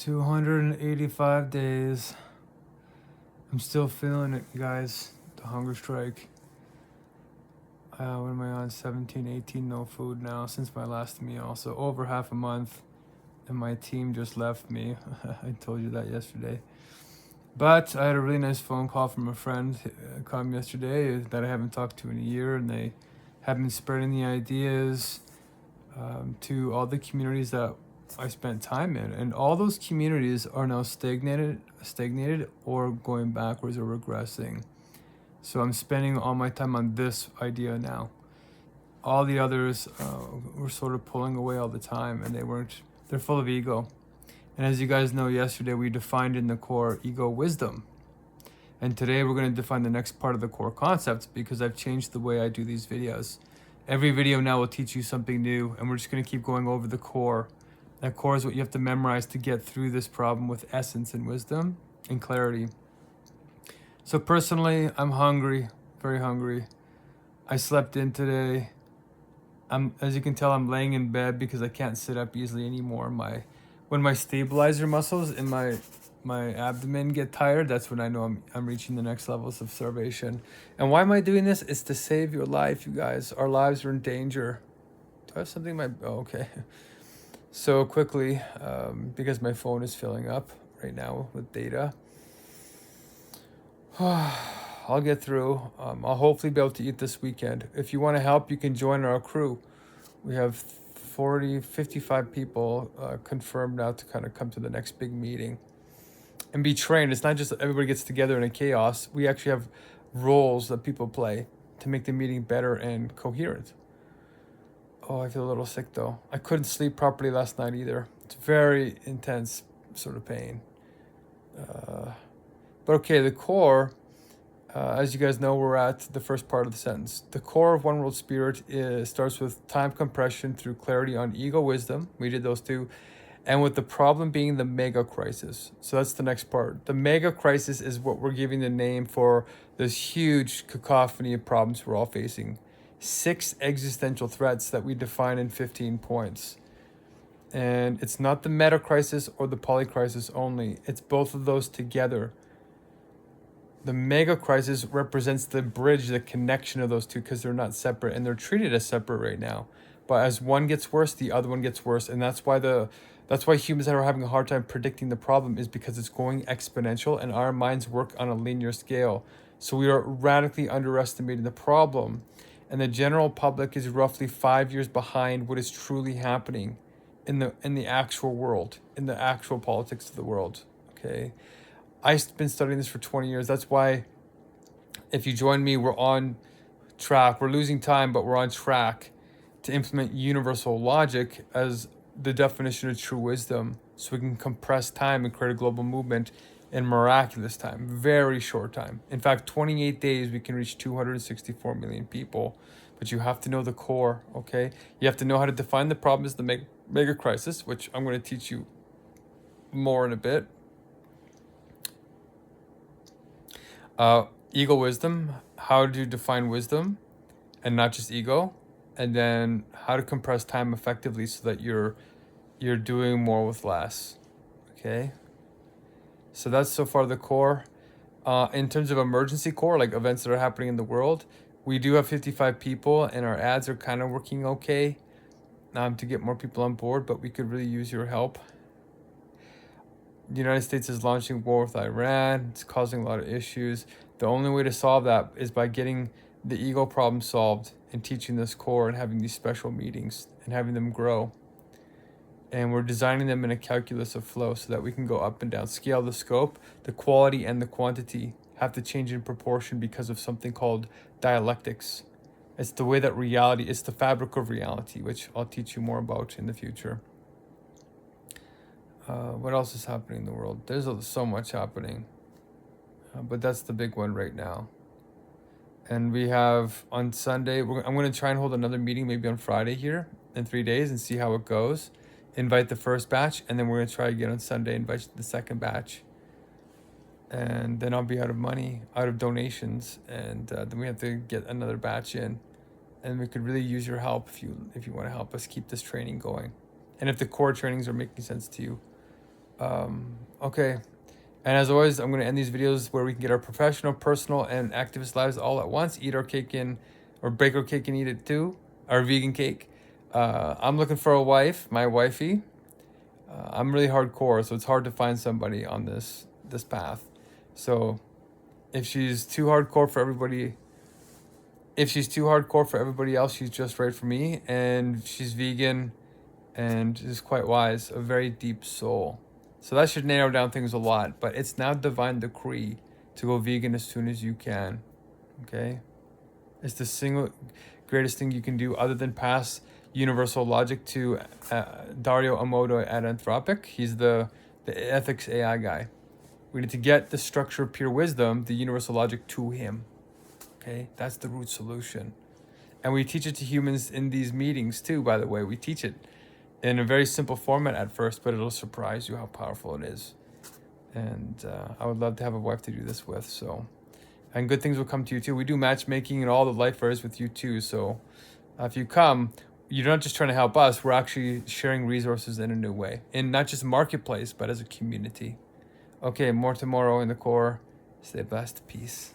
285 days. I'm still feeling it, guys. The hunger strike. What am I on? 17, 18, no food now since my last meal. So over half a month. And my team just left me. I told you that yesterday. But I had a really nice phone call from a friend called me yesterday that I haven't talked to in a year. And they have been spreading the ideas to all the communities that I spent time in, and all those communities are now stagnated or going backwards or regressing. So I'm spending all my time on this idea now. All the others were sort of pulling away all the time, and they're full of ego. And as you guys know, yesterday we defined in the core ego wisdom. And today we're going to define the next part of the core concept, because I've changed the way I do these videos. Every video now will teach you something new, and we're just going to keep going over the core. That core is what you have to memorize to get through this problem with essence and wisdom and clarity. So personally, I'm hungry, very hungry. I slept in today. As you can tell, I'm laying in bed because I can't sit up easily anymore. When my stabilizer muscles in my abdomen get tired, that's when I know I'm reaching the next levels of starvation. And why am I doing this? It's to save your life, you guys. Our lives are in danger. Do I have something in my... Oh, okay. So quickly, because my phone is filling up right now with data. I'll get through. I'll hopefully be able to eat this weekend. If you want to help, you can join our crew. We have 55 people confirmed now to kind of come to the next big meeting and be trained. It's not just everybody gets together in a chaos. We actually have roles that people play to make the meeting better and coherent. Oh, I feel a little sick though. I couldn't sleep properly last night either. It's very intense sort of pain. But okay, the core, as you guys know, we're at the first part of the sentence. The core of One World Spirit starts with time compression through clarity on ego wisdom. We did those two. And with the problem being the mega crisis. So that's the next part. The mega crisis is what we're giving the name for this huge cacophony of problems we're all facing. 6 existential threats that we define in 15 points. And it's not the meta crisis or the poly crisis only. It's both of those together. The mega crisis represents the bridge, the connection of those two, because they're not separate and they're treated as separate right now. But as one gets worse, the other one gets worse. And that's why humans are having a hard time predicting the problem, is because it's going exponential and our minds work on a linear scale. So we are radically underestimating the problem. And the general public is roughly 5 years behind what is truly happening in the actual world, in the actual politics of the world. Okay. I've been studying this for 20 years. That's why if you join me, we're on track. We're losing time, but we're on track to implement universal logic as the definition of true wisdom, so we can compress time and create a global movement in miraculous time, very short time. In fact, 28 days, we can reach 264 million people. But you have to know the core, okay? You have to know how to define the problem as the mega crisis, which I'm going to teach you more in a bit. Ego wisdom, how to define wisdom and not just ego, and then how to compress time effectively so that you're doing more with less. Okay, so that's so far the core. In terms of emergency core, like events that are happening in the world, we do have 55 people and our ads are kind of working okay to get more people on board, but we could really use your help. The United States is launching war with Iran. It's causing a lot of issues. The only way to solve that is by getting the ego problem solved and teaching this core and having these special meetings and having them grow. And we're designing them in a calculus of flow so that we can go up and down. Scale the scope, the quality and the quantity have to change in proportion because of something called dialectics. It's the way that reality, it's the fabric of reality, which I'll teach you more about in the future. What else is happening in the world? There's so much happening, but that's the big one right now. And we have on Sunday, I'm going to try and hold another meeting maybe on Friday here in 3 days and see how it goes. Invite the first batch, and then we're going to try again on Sunday, invite the second batch. And then I'll be out of money, out of donations, and then we have to get another batch in. And we could really use your help if you want to help us keep this training going. And if the core trainings are making sense to you. Okay. And as always, I'm going to end these videos where we can get our professional, personal, and activist lives all at once. Eat our cake or bake our cake and eat it too. Our vegan cake. I'm looking for a wife, my wifey. I'm really hardcore, so it's hard to find somebody on this path. So if she's too hardcore for everybody, else, she's just right for me. And she's vegan and is quite wise, a very deep soul. So that should narrow down things a lot. But it's now divine decree to go vegan as soon as you can. Okay? It's the single greatest thing you can do other than pass universal logic to Dario Amoto at Anthropic. He's the ethics AI guy. We need to get the structure of pure wisdom, the universal logic, to him. Okay? That's the root solution. And we teach it to humans in these meetings too, by the way. We teach it in a very simple format at first, but it'll surprise you how powerful it is. And I would love to have a wife to do this with. So, and good things will come to you too. We do matchmaking and all the life fairs with you too. So if you come, you're not just trying to help us. We're actually sharing resources in a new way. In not just marketplace, but as a community. Okay, more tomorrow in the core. Stay blessed. Peace.